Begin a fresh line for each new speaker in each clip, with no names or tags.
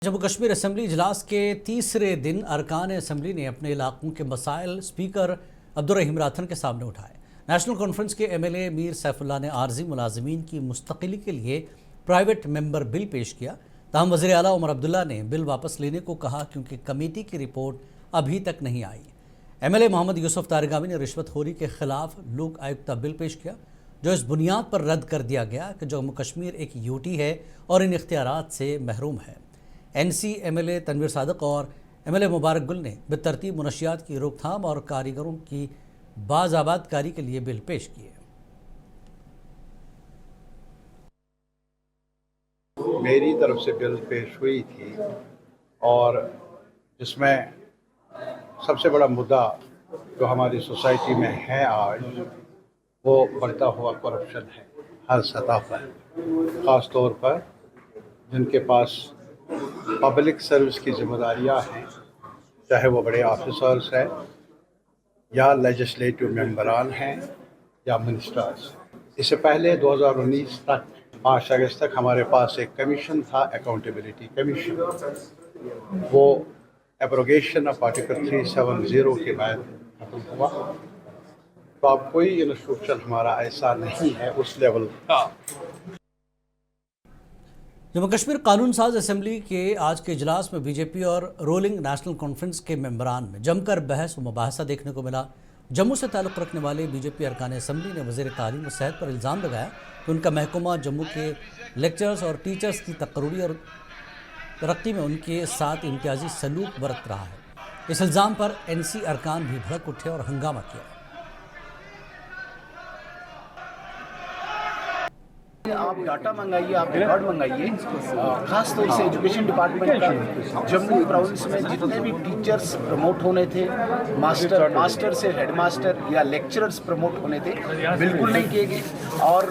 Jammu Kashmir assembly इजलास के तीसरे दिन अरकान असम्बली ने अपने इलाकों के मसाइल स्पीकर अब्दुर्रहीम राथन के सामने उठाए। नेशनल कॉन्फ्रेंस के एमएलए मीर सैफुल्लाह ने आर्जी मुलाजिमीन की मुस्तकिली के लिए प्राइवेट मेंबर बिल पेश किया। ताहम वज़ीर आला उमर अब्दुल्ला ने बिल वापस लेने को कहा क्योंकि कमेटी की रिपोर्ट अभी तक नहीं आई। एमएलए मोहम्मद यूसुफ तारगावी ने रिश्वतखोरी के खिलाफ लोक आयुक्ता बिल पेश किया, जो इस बुनियाद पर रद्द कर दिया गया कि जम्मू कश्मीर एक यूटी है और इन इख्तियारात से महरूम है। एनसी एमएलए तनवीर सादिक और एमएलए मुबारक गुल ने बेतरतीब मुनशियात की रोकथाम और कारीगरों की बाज़ाबादकारी के लिए बिल पेश किए।
मेरी तरफ से बिल पेश हुई थी और जिसमें सबसे बड़ा मुद्दा जो हमारी सोसाइटी में है आज वो बढ़ता हुआ करप्शन है हर सतह पर, ख़ास तौर पर जिनके पास पब्लिक सर्विस की जिम्मेदारियां हैं, चाहे वो बड़े ऑफिसर्स हैं या लेजिस्लेटिव मेंबरान हैं या मिनिस्टर्स। इससे पहले 2019 तक 5 अगस्त तक हमारे पास एक कमीशन था, अकाउंटेबिलिटी कमीशन। वो एब्रोगेशन ऑफ आर्टिकल 370 के बाद खत्म हुआ। तो अब कोई इंस्टीट्यूशन हमारा ऐसा नहीं है उस लेवल का।
जम्मू कश्मीर कानून साज असम्बली के आज के इजलास में बीजेपी और रूलिंग नेशनल कॉन्फ्रेंस के मेंबरान में जमकर बहस व मुबाहसा देखने को मिला। जम्मू से ताल्लुक़ रखने वाले बीजेपी अरकान असम्बली ने वज़ीर तालीम व सेहत पर इल्ज़ाम लगाया कि उनका महकमा जम्मू के लेक्चरर्स और टीचर्स की तकर्री और तरक्की में उनके साथ इम्तियाजी सलूक बरत रहा है। इस इल्ज़ाम पर एनसी अरकान भी भड़क उठे और हंगामा किया।
आप डाटा मंगाइए, आप रिकॉर्ड मंगाइए। खास तौर से एजुकेशन डिपार्टमेंट का जम्मू प्रोविंस में जितने भी टीचर्स प्रमोट होने थे, मास्टर से हेडमास्टर या लेक्चरर्स प्रमोट होने थे, बिल्कुल नहीं किए गए। और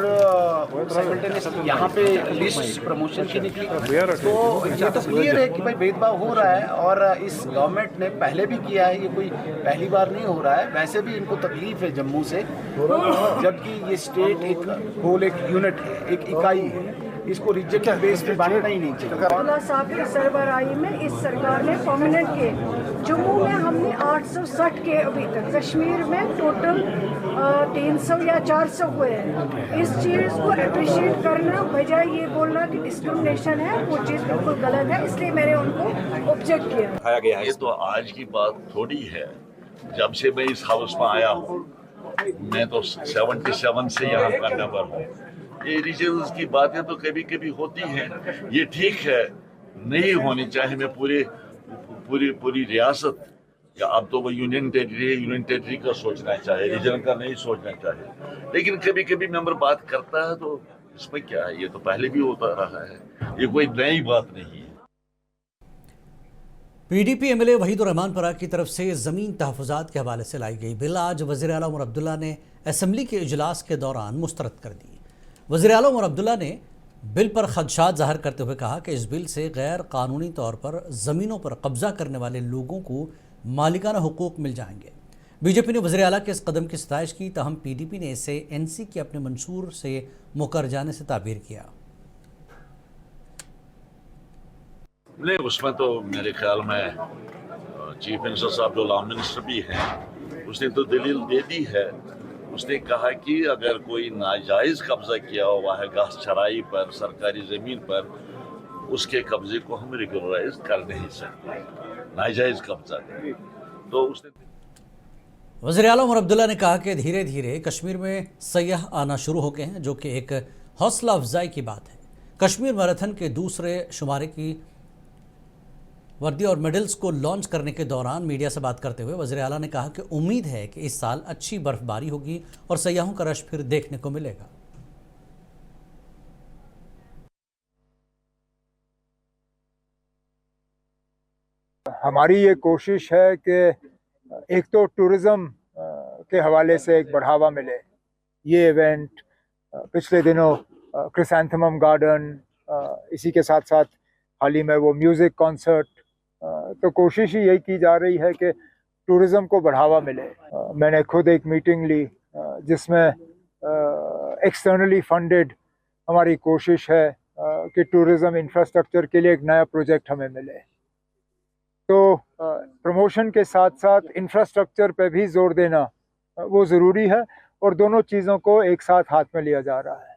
साइमल्टेनियसली यहाँ पे लिस्ट प्रमोशन की निकली। तो ये तो क्लियर है कि भाई भेदभाव हो रहा है और इस गवर्नमेंट ने पहले भी किया है, ये कोई पहली बार नहीं हो रहा है। वैसे भी इनको तकलीफ है जम्मू से, जबकि ये स्टेट एक होल, एक यूनिट है, एक इकाई है। इसको रिजेक्ट बेस पे बांटना ही नहीं चाहिए।
अब्दुल्ला साहब की सरबराही में इस सरकार ने परमानेंट के जम्मू में हमने 860 के अभी तक, कश्मीर में टोटल 300 या 400 हुए हैं। इस चीज़ को अप्रिशिएट करना बजाय ये बोलना कि डिस्क्रिमिनेशन है, वो चीज़ बिल्कुल गलत है। इसलिए मैंने उनको ऑब्जेक्ट किया।
ये तो आज की बात थोड़ी है। जब से मैं इस हाउस में आया हूँ, मैं तो 77 से यहाँ का मेंबर हूँ। ये रीजनल्स की बातें तो कभी कभी होती हैं, ये ठीक है, नहीं होनी चाहिए। मैं पूरी रियासत या अब तो वो यूनियन टेरिटरी का सोचना चाहिए, रीजन का नहीं सोचना चाहिए। लेकिन कभी कभी मेंबर बात करता है तो इसमें क्या है, ये तो पहले भी होता रहा है, ये कोई नई बात नहीं है।
पीडीपी एमएलए वहीदुर रहमान पराग की तरफ से ज़मीन तहफ़्फ़ुज़ात के हवाले से लाई गई बिल आज वज़ीर आला उमर अब्दुल्ला ने असम्बली के इजलास के दौरान मुस्तरद कर दी। वज़ीर आला उमर अब्दुल्ला ने बिल पर खदशात ज़ाहिर करते हुए कहा कि इस बिल से गैर कानूनी तौर पर ज़मीनों पर कब्ज़ा करने वाले लोगों को मालिकाना हुकूक मिल जाएंगे। बीजेपी ने वज़ीर आला के इस कदम की सताइश की, ताहम पीडीपी ने इसे एनसी के अपने मंशूर से मुकर जाने से ताबीर किया।
नहीं, उसमें तो मेरे ख्याल में चीफ मिनिस्टर साहब जो लॉ मिनिस्टर भी हैं, उसने तो दलील दे दी है। उसने कहा कि अगर कोई नाजायज़ कब्ज़ा किया हुआ है घास चराई पर, सरकारी ज़मीन पर, उसके कब्ज़े को हम रेगुलराइज कर नहीं सकते, नाजायज़ कब्ज़ा तो उसने।
वज़ीर आला उमर अब्दुल्ला ने कहा कि धीरे धीरे कश्मीर में सयाह आना शुरू हो गए हैं, जो कि एक हौसला अफजाई की बात है। कश्मीर मैराथन के दूसरे शुमारे की वर्दी और मेडल्स को लॉन्च करने के दौरान मीडिया से बात करते हुए वज़ीर आला ने कहा कि उम्मीद है कि इस साल अच्छी बर्फबारी होगी और सयाहों का रश फिर देखने को मिलेगा।
हमारी ये कोशिश है कि एक तो टूरिज़्म के हवाले से एक बढ़ावा मिले। ये इवेंट पिछले दिनों क्रिसैंथेमम गार्डन, इसी के साथ साथ हाल ही में वो म्यूज़िक कॉन्सर्ट, तो कोशिश ही यही की जा रही है कि टूरिज़्म को बढ़ावा मिले। मैंने खुद एक मीटिंग ली जिसमें एक्सटर्नली फंडेड हमारी कोशिश है कि टूरिज़म इंफ्रास्ट्रक्चर के लिए एक नया प्रोजेक्ट हमें मिले। तो प्रमोशन के साथ साथ इंफ्रास्ट्रक्चर पे भी जोर देना वो ज़रूरी है और दोनों चीज़ों को एक साथ हाथ में लिया जा रहा है।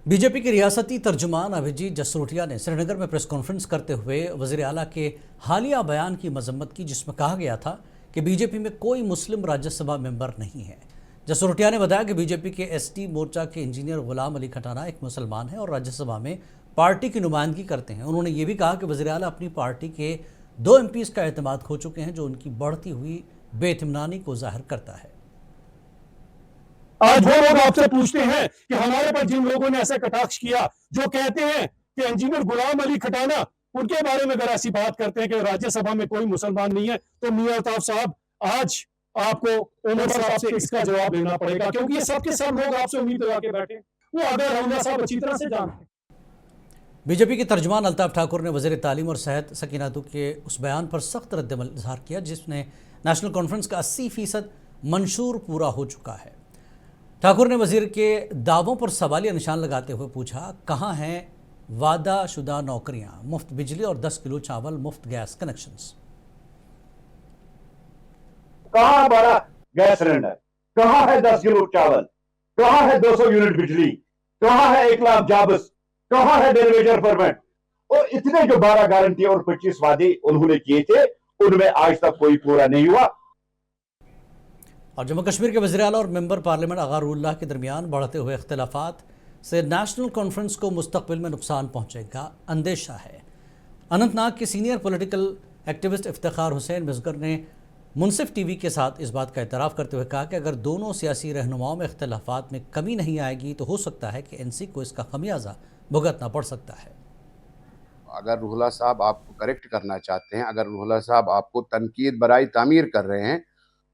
बीजेपी के रियासती तर्जुमान अभिजीत जसरोटिया ने श्रीनगर में प्रेस कॉन्फ्रेंस करते हुए वज़ीर आला के हालिया बयान की मजम्मत की, जिसमें कहा गया था कि बीजेपी में कोई मुस्लिम राज्यसभा मेंबर नहीं है। जसरोटिया ने बताया कि बीजेपी के एसटी मोर्चा के इंजीनियर गुलाम अली खटाना एक मुसलमान है और राज्यसभा में पार्टी की नुमाइंदगी करते हैं। उन्होंने ये भी कहा कि वज़ीर आला अपनी पार्टी के 2 MPs का एतमाद खो चुके हैं, जो उनकी बढ़ती हुई बेइत्मीनानी को जाहिर करता है।
आज वो लोग आपसे पूछते हैं कि हमारे पर जिन लोगों ने ऐसा कटाक्ष किया, जो कहते हैं कि इंजीनियर गुलाम अली खटाना, उनके बारे में अगर ऐसी बात करते हैं कि राज्यसभा में कोई मुसलमान नहीं है, तो मियां अल्ताफ साहब आज आपको उमर साहब से इसका जवाब देना पड़ेगा, क्योंकि ये सब के सब लोग आपसे उम्मीद लगा के बैठे, वो अगर रमजा साहब अच्छी तरह से जानते हैं।
बीजेपी के तर्जुमान अल्ताफ ठाकुर ने वज़ीर तालीम और सेहत सकीनातू के उस बयान पर सख्त रद्दअमल इज़हार किया जिसने नेशनल कॉन्फ्रेंस का 80% मंशूर पूरा हो चुका है। ठाकुर ने वज़ीर के दावों पर सवालिया निशान लगाते हुए पूछा, कहाँ हैं वादा शुदा नौकरियाँ, मुफ्त बिजली और 10 किलो चावल, मुफ्त गैस कनेक्शंस?
कहाँ हमारा गैस सिलेंडर, कहाँ है 10 किलो चावल, कहाँ है 200 यूनिट बिजली, कहाँ है 1 लाख जॉब्स, कहाँ है डेरिवेटिव परमिट? और इतने जो 12 गारंटी और 25 वादे उन्होंने किए थे, उनमें आज तक कोई पूरा नहीं हुआ।
और जम्मू कश्मीर के वज़ीर आला और मेंबर पार्लियामेंट अगारुल्लाह के दरमियान बढ़ते हुए इख्तिलाफात से नेशनल कॉन्फ्रेंस को मुस्तकबिल में नुकसान पहुँचेगा अंदेशा है। अनंतनाग के senior political activist Iftikhar Hussain Misgar ने मुनसिफ टीवी के साथ इस बात का एतराफ़ करते हुए कहा कि अगर दोनों सियासी रहनुमाओं में इख्तिलाफात में कमी नहीं आएगी तो हो सकता है कि NC को इसका खमियाजा भुगतना पड़ सकता है।
अगर रूहुल्लाह साहब आपको करेक्ट करना चाहते हैं, अगर रूहुल्लाह साहब आपको तनकीद बराई तामीर कर रहे हैं,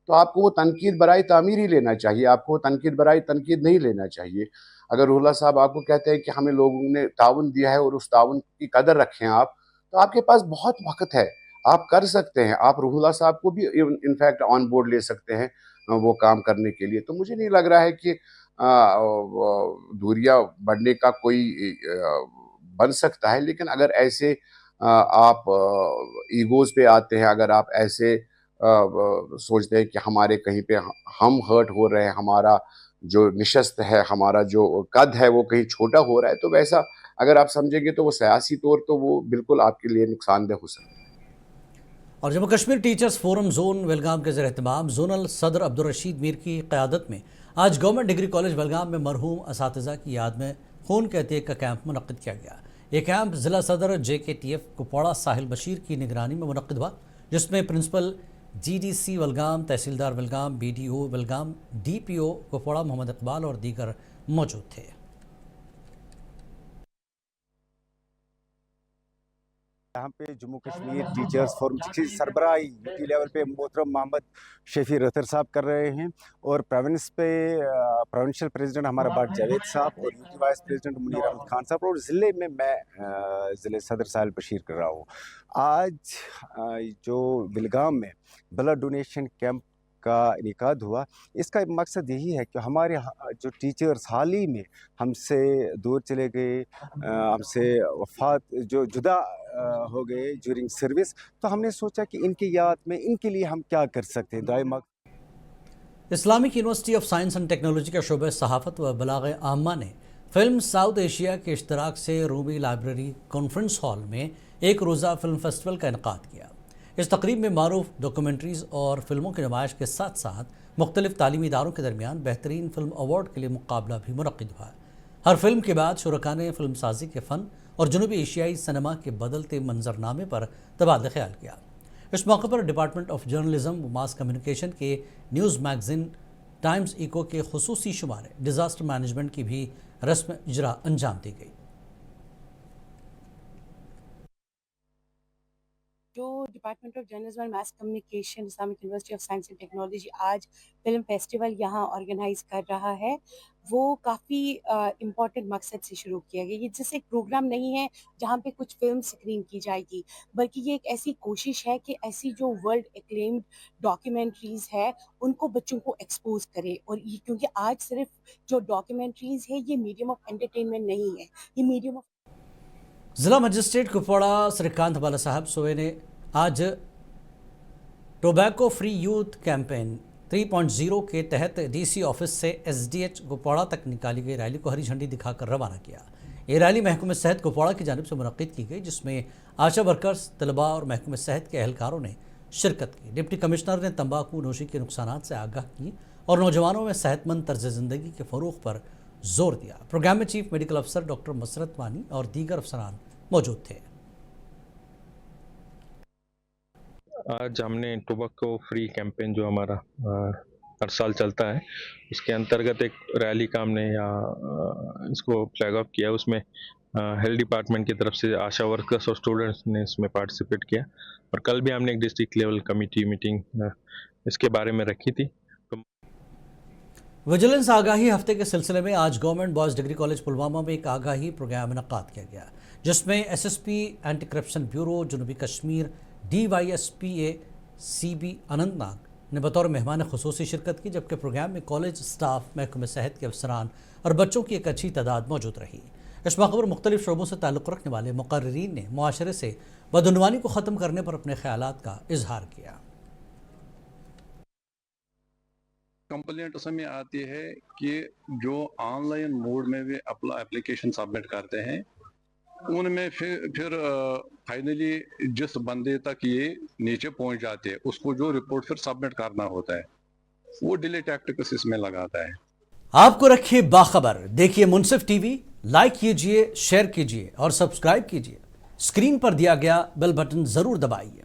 तो आपको वो तनकीद बराई तामीर ही लेना चाहिए, आपको तनकीद बराई तनकीद नहीं लेना चाहिए। अगर रूहुल्लाह साहब आपको कहते हैं कि हमें लोगों ने ताउन दिया है और उस ताउन की कदर रखें आप, तो आपके पास बहुत वक्त है, आप कर सकते हैं। आप रूहुल्लाह साहब को भी इनफैक्ट ऑन बोर्ड ले सकते हैं वो काम करने के लिए। तो मुझे नहीं लग रहा है कि दूरियां बढ़ने का कोई बन सकता है, लेकिन अगर ऐसे आप ईगोज़ पे आते हैं, अगर आप ऐसे सोचते हैं कि हमारे कहीं पे हम हर्ट हो रहे हैं, हमारा जो निशस्त है, हमारा जो कद है वो कहीं छोटा हो रहा है, तो वैसा अगर आप समझेंगे तो वो सियासी तौर तो वो बिल्कुल आपके लिए नुकसानदेह हो सकता है।
और Jammu Kashmir teachers forum zone बेलगाम के ज़ेर एहतमाम जोनल सदर अब्दुल रशीद मीर की क़यादत में आज गवर्नमेंट डिग्री कॉलेज बेलगाम में मरहूम असातिज़ा की याद में खून के अतीक का कैंप मुनक़्क़िद किया गया। ये कैंप ज़िला सदर JKTF कुपवाड़ा साहिल बशीर की निगरानी में मुनक़्क़िद हुआ, जिसमें प्रिंसिपल GDC बेलगाम, तहसीलदार बेलगाम, BDO बेलगाम, DPO कुपवाड़ा मोहम्मद इकबाल और दीगर मौजूद थे।
यहाँ पे जम्मू कश्मीर टीचर्स फोरम की सरबराही यूटी लेवल पे मोहतरम मोहम्मद शफी रतर साहब कर रहे हैं और प्रोविंस पे प्रोविंशियल प्रेसिडेंट हमारा बाट जावेद साहब और UT vice president Munir Ahmad Khan साहब और ज़िले में मैं ज़िले सदर साहिल बशीर कर रहा हूँ। आज जो बेलगाम में ब्लड डोनेशन कैंप का इनेकाद हुआ, इसका मकसद यही है कि हमारे जो टीचर्स हाल ही में हमसे दूर चले गए, हमसे वफात जो जुदा हो गए ड्यूरिंग सर्विस, तो हमने सोचा कि इनकी याद में इनके लिए हम क्या कर सकते हैं। दायमा
Islamic University of Science and Technology के शोबे सहाफ़त व बलाग़ आम्मा ने फ़िल्म साउथ एशिया के इश्तराक से रूबी लाइब्रेरी कॉन्फ्रेंस हॉल में एक रोज़ा फ़िल्म फेस्टिवल का इनेकाद किया। इस तकरीब में मारूफ डॉक्यूमेंट्रीज़ और फिल्मों की नुमाइश के साथ साथ मुख्तलिफ तालीमी इदारों के दरमियान बेहतरीन फ़िल्म अवार्ड के लिए मुकाबला भी मुनक़्क़िद हुआ। हर फिल्म के बाद शुरका ने फिल्म साजी के फ़न और जनूबी एशियाई सिनेमा के बदलते मंजरनामे पर तबादला ख्याल किया। इस मौके पर डिपार्टमेंट ऑफ जर्नलिज्म व मास कम्युनिकेशन के न्यूज़ मैगज़ीन टाइम्स इको के खुसूसी शुमारे डिज़ास्टर मैनेजमेंट की भी रस्म इजरा अंजाम दी गई।
جو department of journalism and mass communication Islamic university of science and technology آج فلم فیسٹیول یہاں آرگنائز کر رہا ہے، وہ کافی امپورٹنٹ مقصد سے شروع کیا گیا. یہ جیسے ایک پروگرام نہیں ہے جہاں پہ کچھ فلم اسکرین کی جائے گی، بلکہ یہ ایک ایسی کوشش ہے کہ ایسی جو ورلڈ ایکلیمڈ ڈاکیومنٹریز ہے ان کو بچوں کو ایکسپوز کرے. اور یہ کیونکہ آج صرف جو ڈاکیومنٹریز ہے یہ میڈیم آف انٹرٹینمنٹ نہیں ہے، یہ میڈیم آف.
ضلع مجسٹریٹ کپواڑہ سریکانت بالا صاحب سوئے نے آج ٹوبیکو فری یوتھ کیمپین 3.0 کے تحت ڈی سی آفس سے ایس ڈی ایچ کپواڑہ تک نکالی گئی ریلی کو ہری جھنڈی دکھا کر روانہ کیا. یہ ریلی محکمہ صحت کپواڑہ کی جانب سے منعقد کی گئی، جس میں آشا ورکرز، طلباء اور محکمہ صحت کے اہلکاروں نے شرکت کی. ڈپٹی کمشنر نے تمباکو نوشی کے نقصانات سے آگاہ کی اور نوجوانوں میں صحت مند طرز زندگی کے فروغ پر زور دیا. پروگرام میں چیف میڈیکل افسر ڈاکٹر مسرت وانی اور دیگر افسران موجود تھے.
آج ہم نے ٹوبیکو فری کیمپین جو ہمارا ہر سال چلتا ہے، اس کے انترگت ایک ریلی کا ہم نے اس کو فلیگ آف کیا. اس میں ہیلتھ ڈپارٹمنٹ کی طرف سے آشا ورکرس اور اسٹوڈنٹس نے اس میں پارٹیسپیٹ کیا، اور کل بھی ہم نے ایک ڈسٹرکٹ لیول کمیٹی میٹنگ اس کے بارے میں رکھی تھی.
ویجیلنس آگاہی ہفتے کے سلسلے میں آج government boys degree college Pulwama میں ایک آگاہی پروگرام انعقاد کیا گیا، جس میں S S P anti corruption bureau جنوبی Kashmir D Y S P A C B Anantnag نے بطور مہمان خصوصی شرکت کی، جبکہ پروگرام میں کالج سٹاف، محکمہ صحت کے افسران اور بچوں کی ایک اچھی تعداد موجود رہی. اس موقع پر مختلف شعبوں سے تعلق رکھنے والے مقررین نے معاشرے سے بدعنوانی کو ختم کرنے پر اپنے خیالات کا اظہار کیا.
کمپلینٹ اس میں آتی ہے کہ جو آن لائن موڈ میں بھی اپلیکیشن سبمٹ کرتے ہیں، ان میں پھر فائنلی جس بندے تک یہ نیچے پہنچ جاتے ہیں اس کو جو رپورٹ پھر سبمٹ کرنا ہوتا ہے وہ ڈیلے ٹیکٹکس اس میں لگاتا ہے.
آپ کو رکھیے باخبر، دیکھیے منصف ٹی وی، لائک کیجئے، شیئر کیجئے اور سبسکرائب کیجئے. اسکرین پر دیا گیا بیل بٹن ضرور دبائیے.